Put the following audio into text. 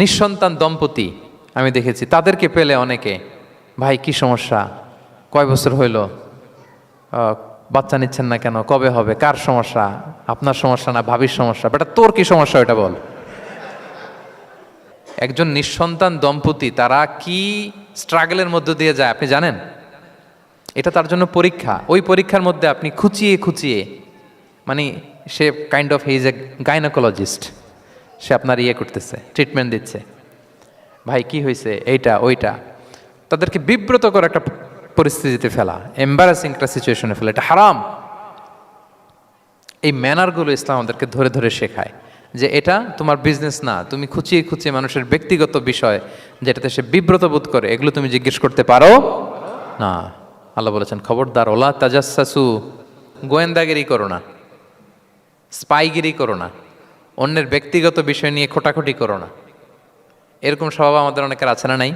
নিঃসন্তান দম্পতি আমি দেখেছি, তাদেরকে পেলে অনেকে, ভাই কি সমস্যা, কয় বছর হইল, বাচ্চা নিচ্ছেন না কেন, কবে হবে, কার সমস্যা, আপনার সমস্যা না ভাবির সমস্যা, বেটা তোর কি সমস্যা ওটা বল। একজন নিঃসন্তান দম্পতি তারা কি স্ট্রাগলের মধ্য দিয়ে যায় আপনি জানেন? এটা তার জন্য পরীক্ষা। ওই পরীক্ষার মধ্যে আপনি খুঁচিয়ে খুঁচিয়ে, মানে সে kind of his a gynaecologist, সে আপনার ইয়ে করতেছে, ট্রিটমেন্ট দিচ্ছে, ভাই কি হয়েছে, এইটা ওইটা, তাদেরকে বিব্রত করে একটা পরিস্থিতিতে ফেলা, এম্বারাসিং একটা সিচুয়েশনে ফেলা, এটা হারাম। এই ম্যানারগুলো ইসলাম আমাদেরকে ধরে ধরে শেখায় যে এটা তোমার বিজনেস না, তুমি খুঁচিয়ে খুঁচিয়ে মানুষের ব্যক্তিগত বিষয় যেটাতে সে বিব্রত বোধ করে এগুলো তুমি জিজ্ঞেস করতে পারো না। আল্লাহ বলেছেন খবরদার, ওলা তাজাসসু, গোয়েন্দাগিরি করো না, স্পাইগিরি করো না, অন্যের ব্যক্তিগত বিষয় নিয়ে খোটাখুটি করো না। এরকম স্বভাব আমাদের অনেকের আছে না নাই?